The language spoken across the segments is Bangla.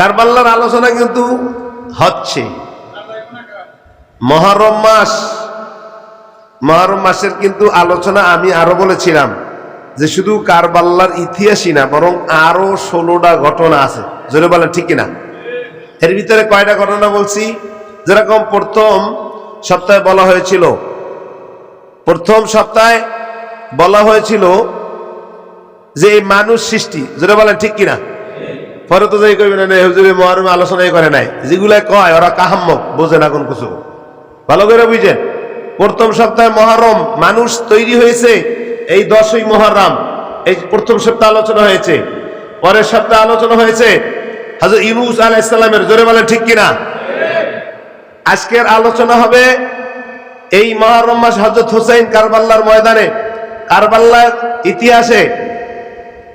কারবালার আলোচনা কিন্তু হচ্ছে। মুহররম মাসের কিন্তু আলোচনা আমি আরো বলেছিলাম যে শুধু কারবালার ইতিহাসই না, বরং আরো 16টা ঘটনা আছে। জোরে বলেন ঠিক কিনা? এর ভিতরে কয়টা ঘটনা বলছি? যেরকম প্রথম সপ্তাহে বলা হয়েছিল যে মানুষ সৃষ্টি। জোরে বলেন ঠিক কিনা? পরে তো যাই কইবেন না হুজুরে মুহররমে আলোচনাই করে নাই। যেগুলা কয় ওরা কাহাম্মক, বোঝে না কোন কিছু। ভালো করে বুঝেন। প্রথম সপ্তাহে মুহররম মানুষ তৈরি হয়েছে এই 10ই মুহররম, এই প্রথম সপ্তাহে আলোচনা হয়েছে। পরের সপ্তাহে আলোচনা হয়েছে হযরত ইউনূস আলাইহিস সালামের। জোরে বলেন ঠিক কিনা? আজকের আলোচনা হবে এই মুহররম মাস হযরত হুসাইন কারবালার ময়দানে, কারবালার ইতিহাসে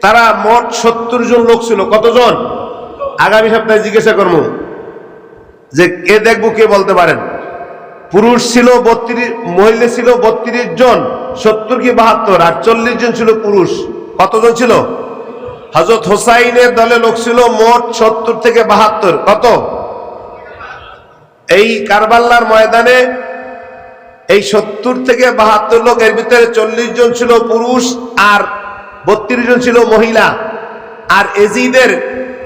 তারা মোট 70 জন লোক ছিল। কতজন? আগামী সপ্তাহে জিজ্ঞাসা করবো যে কে দেখবো, কে বলতে পারেন। পুরুষ ছিল 32, মহিলা ছিল 32 জন, 70 কি 72, আর 40 জন ছিল পুরুষ। কতজন ছিল? হযরত হুসাইনের দলে লোক ছিল মোট 70 থেকে 72। কত? এই কারবালার ময়দানে এই 70 থেকে 72 লোক, এর ভিতরে 40 জন ছিল পুরুষ আর 32 জন ছিল মহিলা। আর এজিদের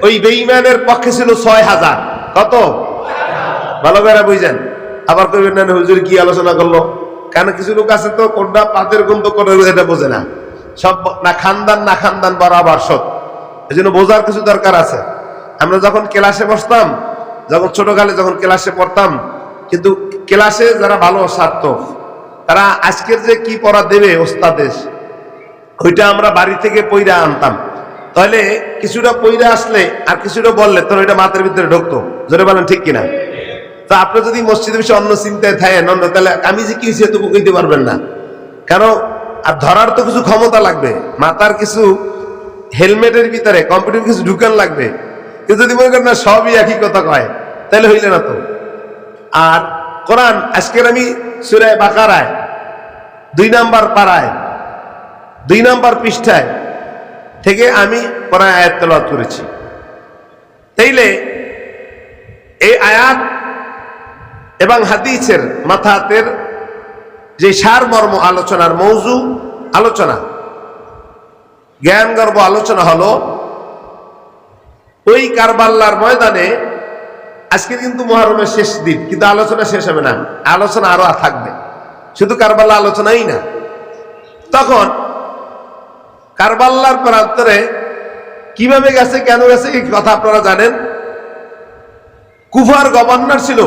ওই বেঈমানের পক্ষে ছিল 6000। কত? ভালো করে বুঝেন। আবার কইবেন না হুজুর কি আলোচনা করলো, কেন কিছু লোক আছে তো কোনটা পাতের গন্ধ করে এটা বোঝে না, সব না খানদান বরাবর সব। এই জন্য বোঝার কিছু দরকার আছে। আমরা যখন ক্লাসে বসতাম, যখন ছোটকালে যখন ক্লাসে পড়তাম, কিন্তু ক্লাসে যারা ভালো ছাত্র তারা আজকের যে কি পড়া দেবে ওস্তাদেশ, ওইটা আমরা বাড়ি থেকে পইরা আনতাম। তাহলে কিছুটা পইরা আসলে আর কিছুটা বললে তখন ওইটা মাথার ভিতরে ঢুকতো। জোরে বলেন ঠিক কিনা? তো আপনি যদি মসজিদে বসে অন্য চিন্তায় থাকেন, তাহলে আমি যে কি হয়েছে তবু কইতে পারবেন না। কেন? আর ধরার তো কিছু ক্ষমতা লাগবে, মাথার কিছু হেলমেটের ভিতরে কম্পিউটার কিছু ঢুকান লাগবে। কিন্তু যদি মনে করেন না সবই একই কথা কয়, তাহলে হইলে না তো। আর কোরআন আজকের আমি সূরা বাকারায় 2 নম্বর পারায় 2 নম্বর পৃষ্ঠায় থেকে আমি কোরআন আয়াত তেলাওয়াত করেছি। তাইলে এই আয়াত এবং হাদিসের মাথাতের যে সারমর্ম আলোচনার মৌজু আলোচনা, জ্ঞানগর্ভ আলোচনা হলো ওই কারবালার ময়দানে। আজকে কিন্তু মুহররমের শেষ দিন, কিন্তু আলোচনা শেষ হবে না, আলোচনা আরো থাকবে। শুধু কারবালা আলোচনাই না। তখন কারবালার প্রান্তরে কিভাবে গেছে, কেন গেছে, এই কথা আপনারা জানেন। কুফার গভর্নর ছিল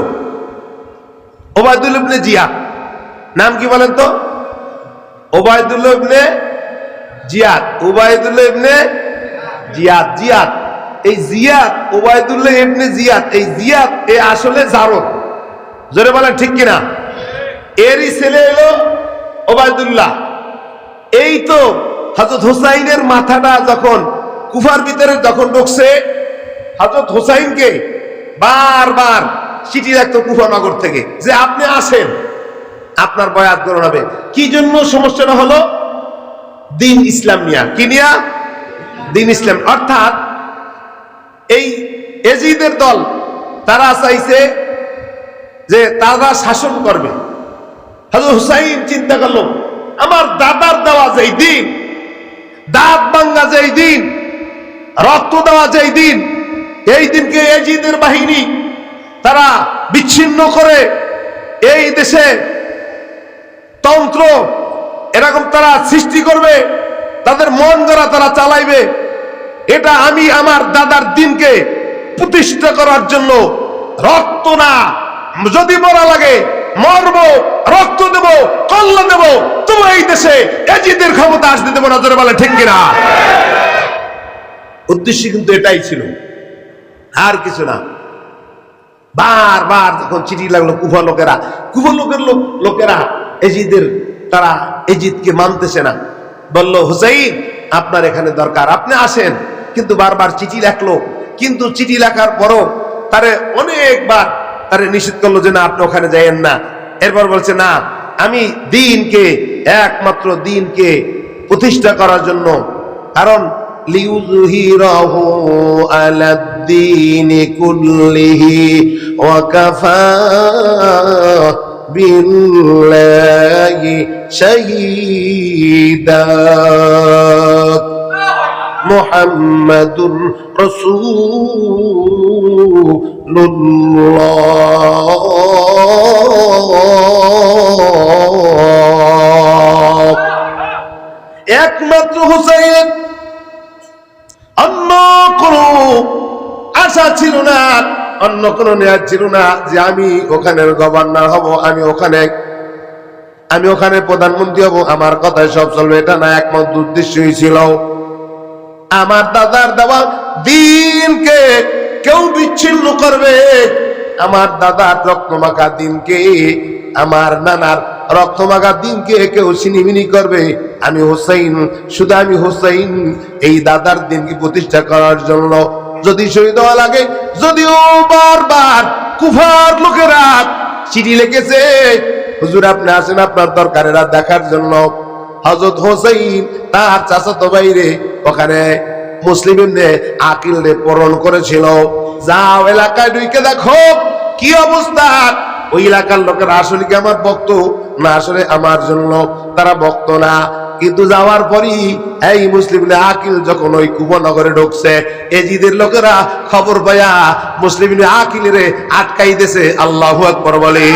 ওবায়দুল্লাহ ইবনে জিয়াদ। নাম কি বলেন তো? ওবায়দুল্লাহ ইবনে জিয়াদ। ওবায়দুল্লাহ ইবনে জিয়াদ। এই জিয়াদ, ওবায়দুল্লাহ ইবনে জিয়াদ, এই জিয়াদ এ আসলে জারদ। জোরে বলেন ঠিক কিনা? এরই ছেলে এলো ওবায়দুল্লাহ। এই তো হযরত হুসাইনের মাথাটা যখন কুফার ভিতরে যখন ঢুকছে, হযরত হুসাইনকে বারবার চিঠি রাখতো কুফা নগর থেকে যে আপনি আসেন, আপনার বয়াত গ্রহণ হবে। কি জন্য সমস্যাটা হলো? দিন ইসলাম নিয়া। কি নিয়া? দিন ইসলাম। অর্থাৎ এই এজিদের দল তারা চাইছে যে তারা শাসন করবে। হযরত হুসাইন চিন্তা করলো, আমার দাদার দেওয়া যেই দিন, দাঁত ভাঙ্গা যেই দিন, রক্ত দেওয়া যেই দিন, এই দিনকে এজিদের বাহিনী তারা বিচ্ছিন্ন করে এই দেশে তন্ত্র এরকম তারা সৃষ্টি করবে, তাদের মন গড়া তারা চালাইবে। এটা আমি আমার দাদার দিনকে প্রতিষ্ঠা করার জন্য রক্ত না, যদি মরা লাগে মরব, রক্ত দেব, কল্লা দেব, তবু এই দেশে এজিদের ক্ষমতা আসতে দেব না। জোরে বলে ঠিক কিনা? উদ্দেশ্য কিন্তু এটাই ছিল, আর কিছু না। বারবার যখন চিঠি লাগলো কুফা লোকেরা এজিদের, তারা এজিদকে মানতেছে না। বলল হুসাইন আপনার এখানে দরকার, আপনি আসেন। কিন্তু বারবার চিঠি লেখলো, কিন্তু চিঠি লেখার পরও তারে অনেকবার তারে নিষেধ করলো যে না আপনি ওখানে যাইয়েন না। এরপর বলছে না, আমি দিনকে, একমাত্র দিনকে প্রতিষ্ঠা করার জন্য, কারণ লিউযহিরাহু আলাদ الدين كله وكفى بالله شهيدا محمد رسول الله একমাত্র হুসাইন অন্য কোনো আশা ছিল না, অন্য কোনো নেয়ার ছিল না যে আমি ওখানের গভর্নর হব, আমি ওখানে প্রধানমন্ত্রী হব, আমার কথায় সব চলবে, এটা না। একমাত্র উদ্দেশ্যই ছিল আমার দাদার দেওয়া দিনকে কেউ বিচ্ছিন্ন করবে, আমার দাদার রক্তমাখা দিনকে, আমার নানার রক্তমাখা দিনকে কেউ ছিনিমিনি করবে, আমি হুসাইন, শুধু আমি হুসাইন এই দাদার দিনকে প্রতিষ্ঠা করার জন্য যদি শহীদ হওয়া লাগে। যদিও বারবার কুফার লোকেরা চিঠি লিখেছে, হুজুর আপনি আসেন আপনার দরকারেরা দেখার জন্য। হযরত হুসাইন তার চাচাতো ভাইরে ওখানে মুসলিম ইবনে আকিল রে প্রেরণ করেছিল, যাও এলাকায় ঢুকে দেখো কি অবস্থা। ওই এলাকার লোকেরা আসলে কি আমার ভক্ত না আসলে আমার জন্য তারা ভক্ত না। কিন্তু যাওয়ার পরই এই মুসলিম ইবনে আকিল যখন ওই কুফা নগরে ঢুকছে, এজিদের লোকেরা খবর পায়া মুসলিম ইবনে আকিলরে আটকাই দিয়েছে। আল্লাহু আকবার বলে।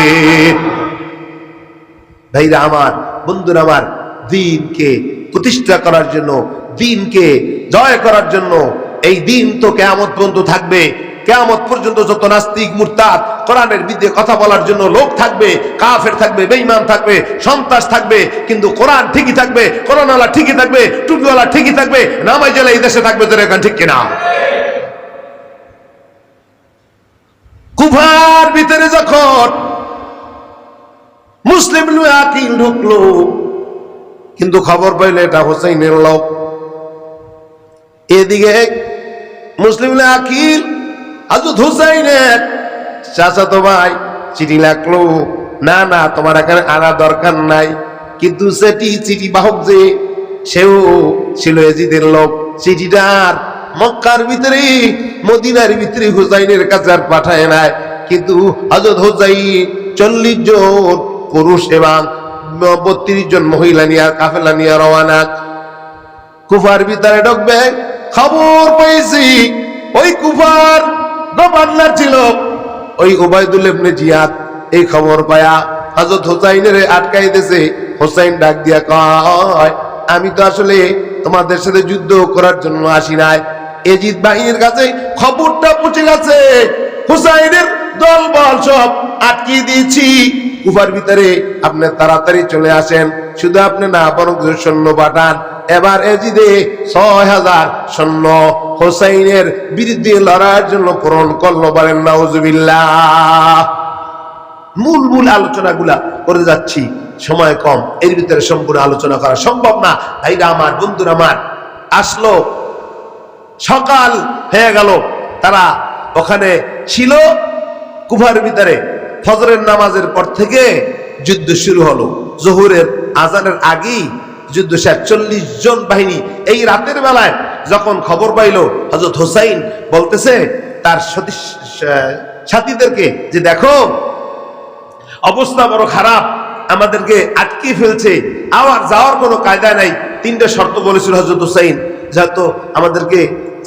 ভাইরা আমার, বন্ধুরা আমার, দ্বীনকে প্রতিষ্ঠা করার জন্য, দ্বীনকে জয় করার জন্য, এই দ্বীন তো কিয়ামত পর্যন্ত থাকবে। কিয়ামত পর্যন্ত যত নাস্তিক মুরতাদ কোরআনের বিরুদ্ধে কথা বলার জন্য লোক থাকবে, কাফের থাকবে, বেঈমান থাকবে, সন্ত্রাস থাকবে, কিন্তু কোরআন ঠিকই থাকবে, কোরআনওয়ালা ঠিকই থাকবে, টুপিওয়ালা ঠিকই থাকবে, নামাজওয়ালা এই দেশে থাকবে। তোর এখন ঠিক কিনা? কুফার ভিতরে যখন মুসলিম ইবনে আকিল ঢুকলো, কিন্তু খবর পাইলে এটা হুসাইনের লোক। এদিকে মুসলিম ইবনে আকিল হযরত হুসাইনের চাচাতো ভাই চিঠি লিখলো, না না তোমার এখানে আনা দরকার নাই। কিন্তু চিঠি বাহক যে সেও ছিল এজিদের লোক, চিঠিটার মক্কার ভিতরে মদিনার ভিতরে হুসাইনের কাছে আর পাঠায় নাই। কিন্তু হযরত হুসাইন 40 জন পুরুষ এবং 32 জন মহিলা নিয়ে কাফেলা নিয়ে রওনা কুফার ভিতরে ঢুকবে। খবর পেয়েছি ওই কুফার গভর্নর ছিল ওই উবাইদুল ইবনে জিয়াদ। এই খবর পায়া হযরত হুসাইনের আটকাই দিয়েছে। হুসাইন ডাক দিয়া কয়, আমি তো আসলে তোমাদের সাথে যুদ্ধ করার জন্য আসি নাই, এজিদ বাহিনীর কাছে খবরটা পৌঁছে গেছে, হুসাইনের দলবল সব আটকে দিয়েছি কুফার ভিতরে, আপনি তাড়াতাড়ি চলে আসেন। শুধু আপনি না, বরং সৈন্য পাঠান। এবার এজিদে 6000 সৈন্য হুসাইনের বিরুদ্ধে লড়াইয়ের জন্য প্রেরণ করলো। বলেন নাউজুবিল্লাহ। মূল আলোচনাগুলা করে যাচ্ছি, সময় কম, এর ভিতরে সম্পূর্ণ আলোচনা করা সম্ভব না। ভাইরা আমার, বন্ধুরা আমার, আসলো সকাল হয়ে গেল, তারা ওখানে ছিল কুফার ভিতরে। ফজরের নামাজের পর থেকে যুদ্ধ শুরু হলো, জোহরের আজানের আগেই যুদ্ধ শেষ। 40 জন বাহিনী এই রাতের বেলায় যখন খবর পাইল, হযরত হুসাইন বলতেছে তার সাথীদেরকে যে দেখো অবস্থা বড় খারাপ, আমাদেরকে আটকে ফেলছে, আর যাওয়ার কোনো কায়দা নাই। 3টা শর্ত বলেছিল হযরত হুসাইন, যেহেতু আমাদেরকে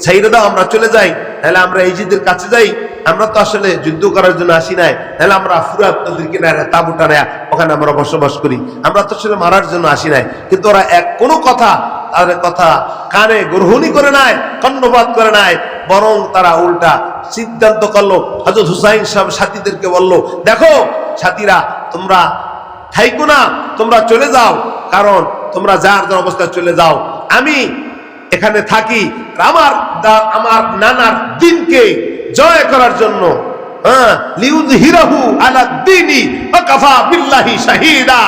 ছাইড়ে দাও, আমরা চলে যাই, তাহলে আমরা এজিদের কাছে যাই, আমরা তো আসলে যুদ্ধ করার জন্য আসি নাই, তাহলে আমরা ফুরাত নদীর কিনারে তাঁবুটা নেয়া ওখানে আমরা বসবাস করি, আমরা তো আসলে মারার জন্য আসি নাই। কিন্তু ওরা কোনো কথা তাদের কথা কানে গ্রহণই করে নাই, কর্ণপাত করে নাই, বরং তারা উল্টা সিদ্ধান্ত করলো। হযরত হুসাইন সব সাথীদেরকে বলল, দেখো সাথীরা, তোমরা থাইকো না, তোমরা চলে যাও, কারণ তোমরা যার যার অবস্থায় চলে যাও, আমি এখানে থাকি আমার নানার দিনকে জয় করার জন্য। লিউযহিরাহু আলা দ্বীনি ওয়া কাফা বিল্লাহি শাহীদা।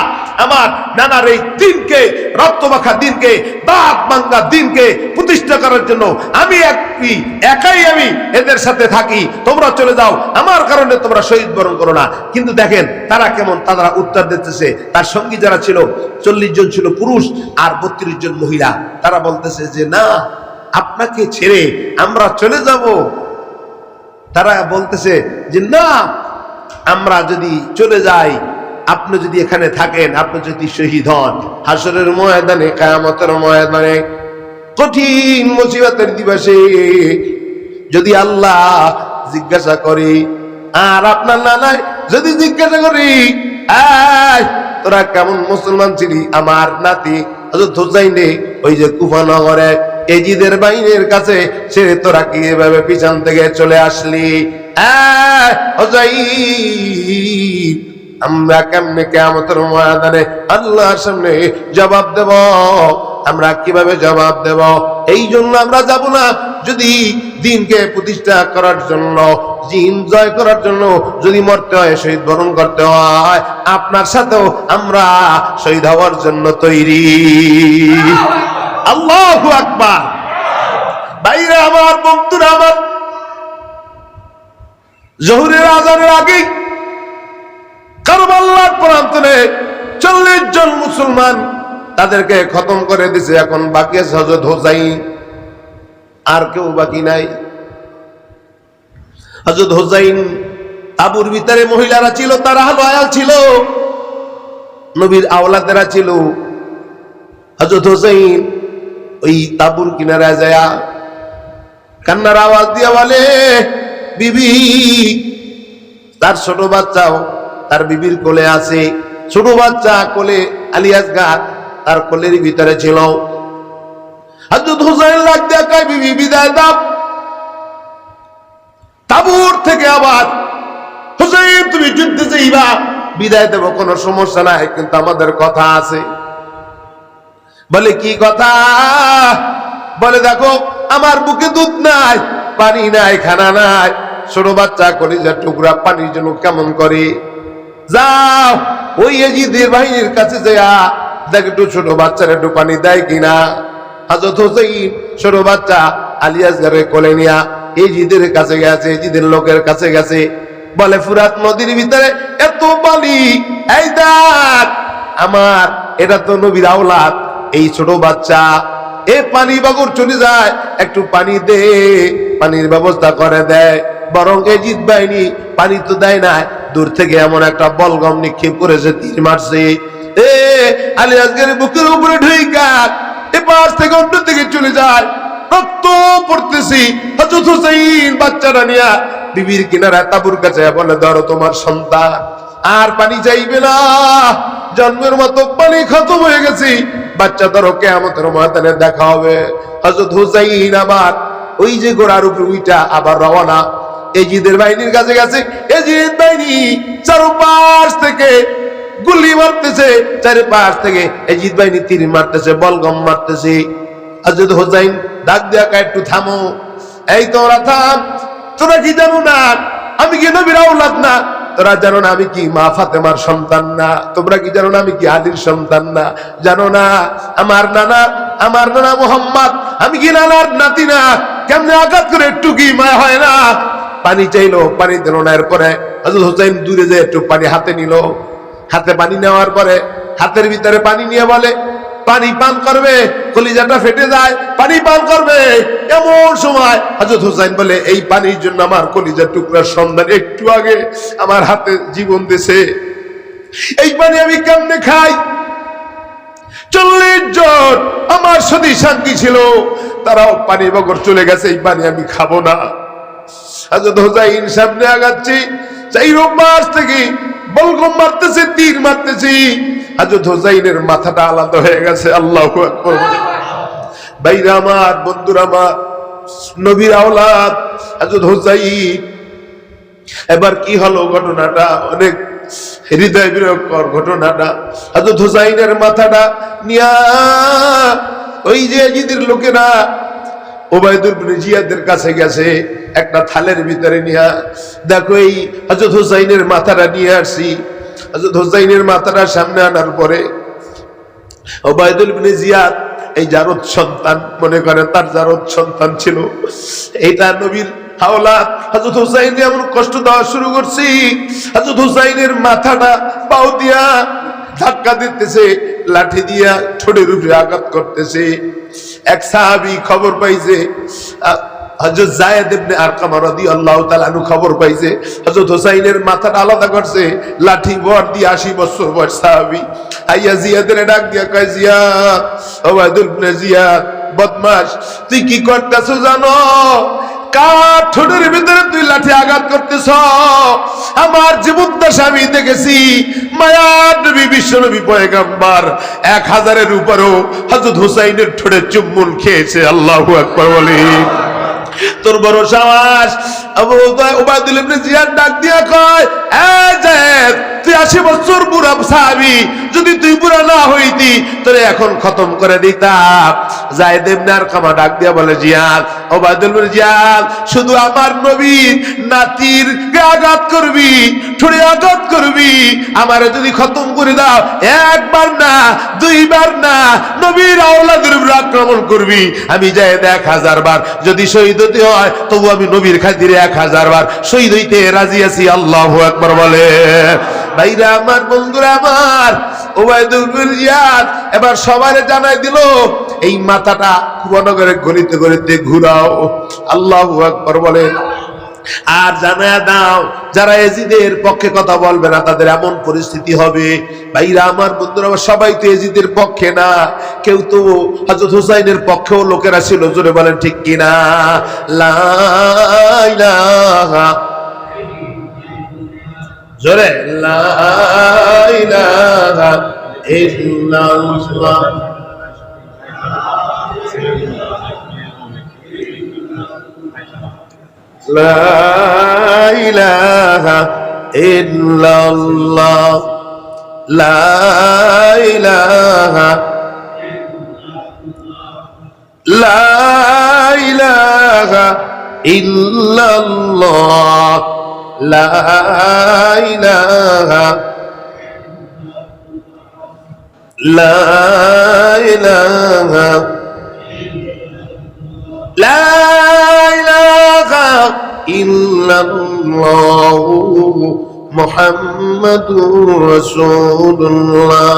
আমার নানার এই দিনকে, রক্তমাখা দিনকে, দাঁত ভাঙা দিনকে প্রতিষ্ঠা করার জন্য আমি একাই আমি এদের সাথে থাকি, তোমরা চলে যাও, আমার কারণে তোমরা শহীদ বরণ করো না। কিন্তু দেখেন তারা কেমন, তারা উত্তর দিতেছে। তার সঙ্গী যারা ছিল 40 জন ছিল পুরুষ আর 32 জন মহিলা, তারা বলতেছে যে না, আপনাকে ছেড়ে আমরা চলে যাব, তারা বলতেছে যে না, আমরা যদি চলে যাই, আপনি যদি এখানে থাকেন, আপনি যদি শহীদ হন, হাসরের ময়দানে, কিয়ামতের ময়দানে, কঠিন মুসিবতের দিবসে যদি আল্লাহ জিজ্ঞাসা করি, আর আপনার নানাই যদি জিজ্ঞাসা করি, তোরা কেমন মুসলমান ছিলি, আমার নাতি হযরত হুসাইনে ওই যে কুফা নগরে এজিদের বাহিনীর কাছে সে তোরা কি এভাবে পিছন থেকে চলে আসলি, হুসাইন আমরা কেমনে কিয়ামতের ময়দানে আল্লাহর সামনে জবাব দেব, আমরা কিভাবে জবাব দেব? এই জন্য আমরা যাব না। যদি দ্বীনকে প্রতিষ্ঠা করার জন্য, দ্বীন জয় করার জন্য যদি মরতে হয়, শহীদ বরণ করতে হয়, আপনার সাথেও আমরা শহীদ হওয়ার জন্য তৈরি। আল্লাহু আকবার। ভাইরা আমার, বন্ধুরা আমার, জোহরের আযানের আগে কারবালার প্রান্তরে 40 জন মুসলমান তাদেরকে খতম করে দিছে। এখন বাকি আছে হযরত হুসাইন, আর কেউ বাকি নাই। হযরত হুসাইন তাবুর ভিতরে মহিলারা ছিল, তারা হলো আয়াল ছিল, নবীর আওলাদেরা ছিল। হযরত হুসাইন ওই তাবুর কিনারায় যায় কান্নার আওয়াজ দিয়া বলে, বিবি, তার ছোট বাচ্চাও তার বিবির কোলে আছে, ছোট বাচ্চা কোলে, আলিয়াসগার তার কোলের ভিতরে ছিল। হযরত হুসাইন লাগ দিয়া কয়, বিবি বিদায় দাও। তাবুর থেকে আবার, হুসাইন তুমি যুদ্ধে যাইবা, বিদায় দেব, কোনো সমস্যা নাই, কিন্তু আমাদের কথা আছে। বলে কি কথা? বলে দেখো, আমার বুকে দুধ নাই, পানি নাই, খানা নাই, ছোট বাচ্চা কলিজার টুকরা পানির জন্য কেমন করে। যাও ওই এজিদের বাহিনীর কাছে যায়া দেখ একটু ছোট বাচ্চার একটু পানি দেয় কিনা। হযরত হুসাইন ছোট বাচ্চা আলিয়াসগারে কোলে নিয়া এজিদের কাছে গেছে, এজিদের লোকের কাছে গেছে। বলে ফুরাত নদীর ভিতরে এত পানি, এই দেখ আমার, এটা তো নবীর আওলাদ, এই ছোট বাচ্চা, এ পানি বাগর চলে যায়, একটু পানি দে, পানির ব্যবস্থা করে দেয়। বরং এজিদ বাহিনী পানি তো দেয় না, দূর থেকে এমন একটা বলগম নিক্ষেপ করেছে, তীর মারছে, আলিয়াসগারের বুকের উপরে ঢুইকা এ পাশ থেকে অন্য দিকে চলে যায়, রক্ত পড়তেছি। হযরত হুসাইন বাচ্চারা নিয়া বিবির কিনারা তাবুর কাছে বলে, ধরো তোমার সন্তান, আর পানি চাইবে না, জন্মের মতো পানি খতম হয়ে গেছে, বাচ্চা ধরো, কিয়ামতের ময়দানে দেখা হবে। হযরত হুসাইন আবার ওই যে ঘোড়ার উপরে উইটা আবার রওনা এজিদের বাহিনীর কাছে গেছে। এজিদ বাহিনী চারপাশ থেকে গুলি মারতেছে, চারপাশ থেকে এজিদ বাহিনী তীর মারতেছে, বলগম মারতেছে। হযরত হুসাইন ডাক দিয়া কয়, একটু থামো, এই তোরা থাম, তোরা কি জানো না আমি কি নবীর আওলাদ না? তোরা জানো না আমি কি মা ফাতেমার সন্তান না? তোমরা কি জানো না আমি কি আলীর সন্তান না? জানো না আমার নানা মুহাম্মদ, আমি কি নানার নাতি না? কেমনে আঘাত করে একটু কি মায়া হয় না? পানি চাইলো, পানি দিল না। এরপরে হযরত হুসাইন দূরে যে একটু পানি হাতে নিল, হাতে পানি নেওয়ার পরে হাতের ভিতরে পানি নিয়ে বলে, পানি পান করবে, কলিজাটা ফেটে যায়, পানি পান করবে। এমন সময় হযরত হুসাইন বলে, এই পানির জন্য আমার কলিজার টুকরার সন্তান একটু আগে আমার হাতে জীবন দিয়েছে, এই পানি আমি কেমনে খাই? 40 জন আমার সতী সাঙ্গী ছিল, তারাও পানি বগর চলে গেছে, এই পানি আমি খাবো না। হযরত হুসাইন সামনে আগাচ্ছি, চাই রোববার থেকে বলগম মারতেছে, তীর মারতেছি। হযরত হুসাইনের মাথাটা আলাদা হয়ে গেছে। আল্লাহু আকবার। ভাইরা আমার, বন্ধুরা আমার, নবীর আওলাদ হযরত হুসাইন। এবার কি হলো ঘটনাটা? অনেক হৃদয় বিরকর ঘটনাটা। হযরত হুসাইনের মাথাটা নিয়া ওই যে এজিদের লোকেরা ওবায়দুল বিন জিয়াদের কাছে গেছে, একটা থালের ভিতরে নিয়া, দেখো এই হযরত হুসাইনের মাথাটা নিয়ে আসছি। হযরত হুসাইনের মাথাটা সামনে আনার পরে ওবায়দুল বিন জিয়াদ, এই জারদ সন্তান, মনে করেন তার জারদ সন্তান ছিল, এইটা নবীর আওলাদ। হযরত হুসাইন এমন কষ্ট দেওয়া শুরু করছি, হযরত হুসাইনের মাথাটা পাও দিয়া ধাক্কা দিতেছে, লাঠি দিয়া ঠোঁটের উপরে আঘাত করতেছে। এক সাহাবী খবর পাইছে হযরত যায়েদ ইবনে আরকাম রাদিয়াল্লাহু তাআলা আনহু খবর পাইছে হযরত হুসাইনের মাথাটা আলাদা করছে, লাঠি বর দিয়ে 80 বছর বয়স সাহাবী আইয়া জিয়াদের ডাক দিয়া কয়, জিয়াদ, ওবায়দুল ইবনে জিয়াদ, বদমাশ, তুই কি করতেছো জানো? কার ঠোঁটের ভিতরে তুই লাঠি আঘাত করতেছ? আমার জীবদ্দশা আমি দেখেছি মায়ার নবী বিশ্বনবী পয়গম্বর 1000-এর উপরও হযরত হুসাইনের ঠোঁটে চুম্বন খেয়েছে। আল্লাহু আকবার বলি। তোর বড় সাহস। আবু ওবায়দুল ইবনে জিয়াদ ডাক দিয়া কয়, এই যায়েদ, তুই 80 বছর বুড়া সাহাবী, যদি তুই বুড়া না হইতি তোরে এখন খতম করে দিতাম। যায়েদ ইবনে আরকাম ডাক দিয়া বলে, জিয়াদ, ওবায়দুল ইবনে জিয়াদ, শুধু আমার নবীর নাতির আঘাত করবি, ঠোঁটে আঘাত করবি, আমারে যদি খতম করে দাও, একবার না, দুইবার না, নবীর আওলাদের উপর আক্রমণ করবি, আমি যায়েদ 1000 বার যদি শহীদ হতে হয় তবু আমি নবীর খাতিরে 1000 বার শহীদ হইতে রাজি আছি। আল্লাহু আকবার বলে। ভাইরা আমার, বন্ধুরা আমার, ওবায়দুল ইবনে জিয়াদ এবার সবারে জানাই দিল, এই মাথাটা কুয়ানগরে গলিতে গলিতে ঘুরাও। আল্লাহু আকবার বলে। আর জানায়া দাও, যারা এজিদের পক্ষে কথা বলবে না তাদের এমন পরিস্থিতি হবে। ভাইরা আমার, বন্ধুরা আমার, সবাই তো এজিদের পক্ষে না, কেউ তো হযরত হুসাইনের পক্ষেও লোকেরা ছিল। জোরে বলেন ঠিক কিনা? লা ইলাহা, জোরে, লা ইলাহা ইল্লাল্লাহ, লা ইলাহা ইল্লাল্লাহ, লা ইলাহা, লা ইলাহা ইল্লাল্লাহ, লা ইলাহা, লা ইলাহা, লা ইলাহা ইল্লাল্লাহু মুহাম্মাদুর রাসূলুল্লাহ।